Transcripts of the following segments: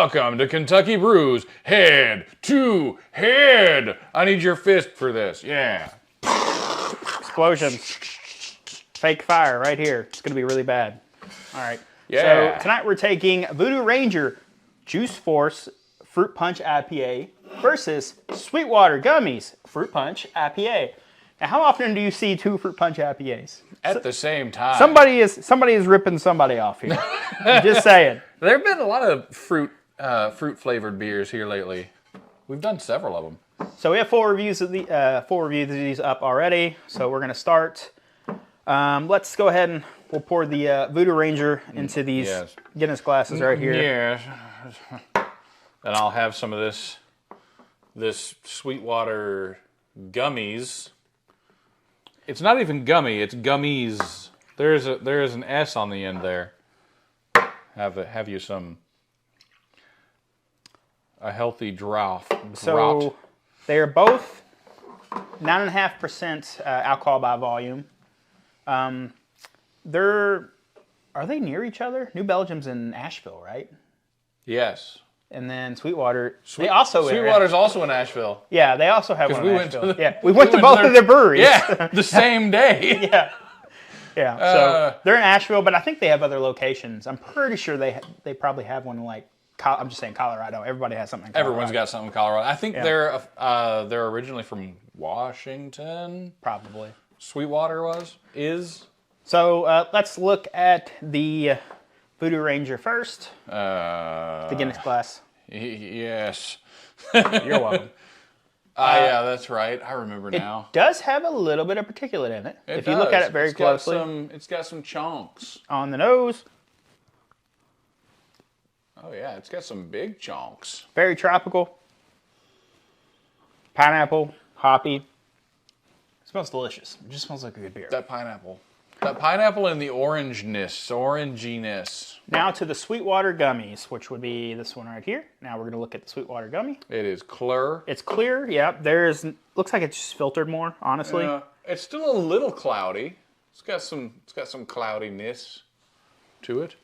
Welcome to Kentucky Brews Head to Head. I need your fist for this. Yeah. Explosions. Fake fire right here. It's going to be really bad. All right. Yeah. So tonight we're taking Voodoo Ranger Juice Force Fruit Punch IPA versus Sweetwater Gummies Fruit Punch IPA. Now, how often do you see two Fruit Punch IPAs? At the same time. Somebody is ripping somebody off here. I'm just saying. There have been a lot of fruit flavored beers here lately. We've done several of them. So we have full reviews of these up already. So we're gonna start. Let's go ahead and we'll pour the Voodoo Ranger into these Guinness glasses right here. Yes. And I'll have some of this Sweetwater Gummies. It's not even gummy, it's Gummies. There is an S on the end there. Have you a healthy draught. So they are both 9.5% alcohol by volume. Are they near each other? New Belgium's in Asheville, right? Yes. And then Sweetwater's also in Asheville. Yeah, they also have one in Asheville. We went to both of their breweries. Yeah, the same day. Yeah. So they're in Asheville, but I think they have other locations. I'm pretty sure they probably have one in I'm just saying Colorado. Everybody has something in Colorado. Everyone's got something in Colorado. I think they're originally from Washington. Probably. Sweetwater is. So let's look at the Voodoo Ranger first. The Guinness glass. Yes. You're welcome. Yeah, that's right. I remember now. It does have a little bit of particulate in it. If you look at it very closely. It's got some chunks. On the nose. Oh, yeah. It's got some big chunks. Very tropical. Pineapple. Hoppy. It smells delicious. It just smells like a good beer. That pineapple. That pineapple and the oranginess. Now to the Sweetwater Gummies, which would be this one right here. Now we're going to look at the Sweetwater Gummy. It is clear. It's clear, yeah. Looks like it's just filtered more, honestly. It's still a little cloudy. It's got some cloudiness to it.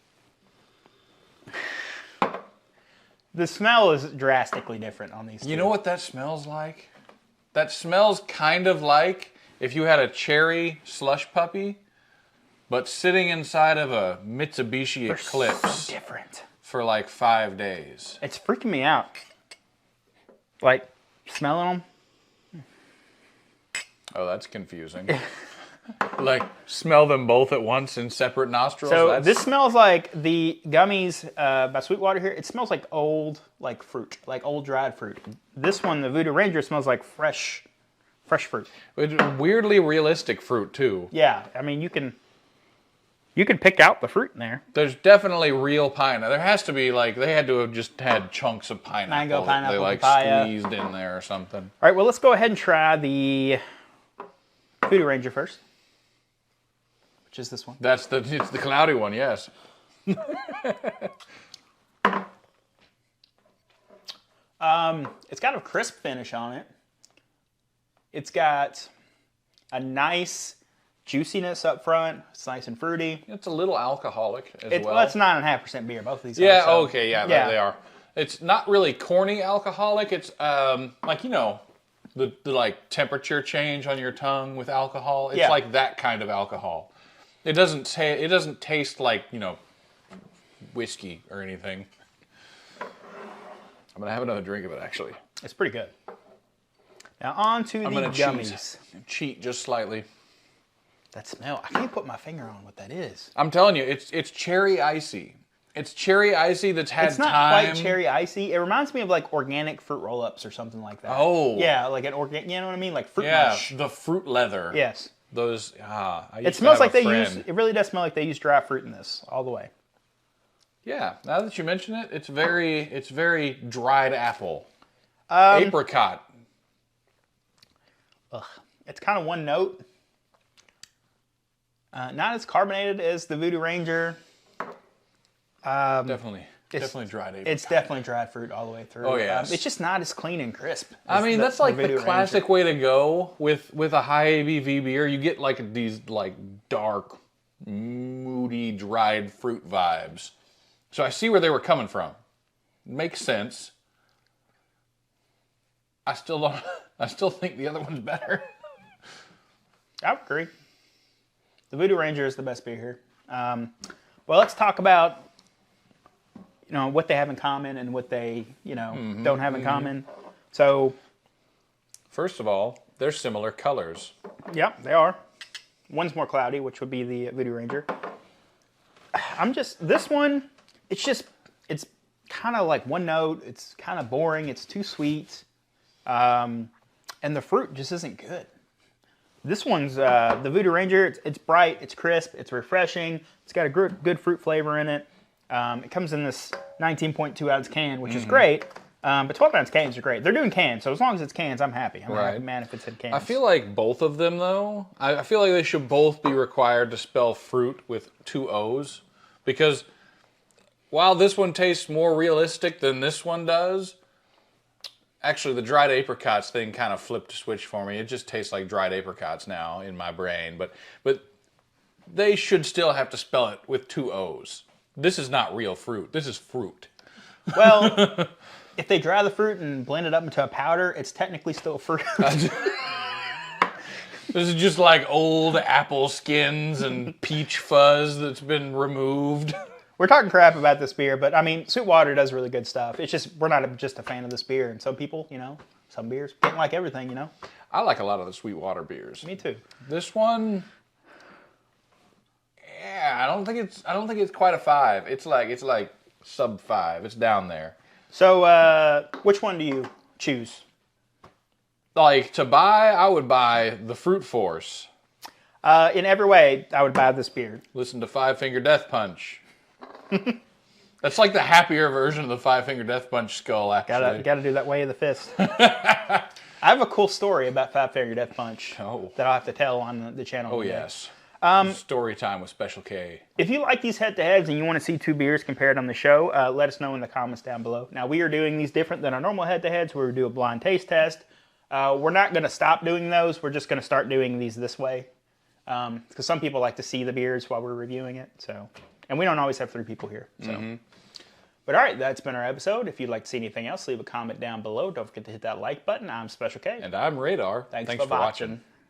The smell is drastically different on these two. You know what that smells like? That smells kind of like if you had a cherry slush puppy, but sitting inside of a Mitsubishi Eclipse so different. For like 5 days. It's freaking me out. Smelling them. Oh, that's confusing. Smell them both at once in separate nostrils? So this smells like the Gummies by Sweetwater here. It smells like old fruit, like old dried fruit. This one, the Voodoo Ranger, smells like fresh fruit. It's weirdly realistic fruit too. Yeah, I mean you can pick out the fruit in there. There's definitely real pineapple. There has to be they had to have just had chunks of pineapple. Mango, pineapple, they papaya. Squeezed in there or something. All right, well let's go ahead and try the Voodoo Ranger first. Which is this one? It's the cloudy one, yes. It's got a crisp finish on it. It's got a nice juiciness up front. It's nice and fruity. It's a little alcoholic as well. Well, it's 9.5% beer. Both of these. Yeah. Are, so. Okay. Yeah. They are. It's not really corny alcoholic. It's the temperature change on your tongue with alcohol. It's like that kind of alcohol. It doesn't taste like whiskey or anything. I'm gonna have another drink of it actually. It's pretty good. Now on to the Gummies. Cheat just slightly. That smell. I can't put my finger on what that is. I'm telling you, it's cherry icy. It's cherry icy that's had time. It's not quite cherry icy. It reminds me of organic fruit roll-ups or something like that. Oh. Yeah, like an organic, you know what I mean? Like fruit mush. Yeah, the fruit leather. Yes. Those, it smells like it really does smell like they use dry fruit in this, all the way. Yeah, now that you mention it, it's very dried apple. Apricot. Ugh. It's kind of one note. Not as carbonated as the Voodoo Ranger. Definitely dried apricot. It's definitely dried fruit all the way through. Oh, yes. It's just not as clean and crisp. That's the classic way to go with a high ABV beer. You get these dark, moody, dried fruit vibes. So I see where they were coming from. Makes sense. I still don't. I still think the other one's better. I would agree. The Voodoo Ranger is the best beer here. Well, let's talk about what they have in common and what they don't have in common. So, first of all, they're similar colors. Yep, they are. One's more cloudy, which would be the Voodoo Ranger. This one, it's kind of like one note. It's kind of boring. It's too sweet. And the fruit just isn't good. This one's, the Voodoo Ranger, it's bright, it's crisp, it's refreshing. It's got a good fruit flavor in it. It comes in this 19.2 ounce can, which is great. But 12 ounce cans are great. They're doing cans, so as long as it's cans, I'm happy. I'm not mad if it's in cans. I feel like both of them, though, I feel like they should both be required to spell fruit with 2 O's. Because while this one tastes more realistic than this one does, actually the dried apricots thing kind of flipped a switch for me. It just tastes like dried apricots now in my brain. But they should still have to spell it with 2 O's. This is not real fruit. This is fruit. Well... If they dry the fruit and blend it up into a powder, it's technically still fruit. This is just like old apple skins and peach fuzz that's been removed. We're talking crap about this beer, but I mean, Sweetwater does really good stuff. It's just, we're not just a fan of this beer. And some people, some beers can't like everything, I like a lot of the Sweetwater beers. Me too. This one, I don't think it's quite a 5. It's like sub 5. It's down there. So, which one do you choose? Like, to buy, I would buy the Fruit Force. In every way, I would buy this beer. Listen to Five Finger Death Punch. That's like the happier version of the Five Finger Death Punch skull, actually. Gotta do that way of the fist. I have a cool story about Five Finger Death Punch that I'll have to tell on the channel. Oh, yes. Story time with Special K. If you like these head-to-heads and you want to see 2 beers compared on the show, let us know in the comments down below. Now, we are doing these different than our normal head-to-heads where we do a blind taste test. We're not going to stop doing those. We're just going to start doing these this way. Because some people like to see the beers while we're reviewing it. And we don't always have 3 people here. But all right, that's been our episode. If you'd like to see anything else, leave a comment down below. Don't forget to hit that like button. I'm Special K. And I'm Radar. Thanks for watching.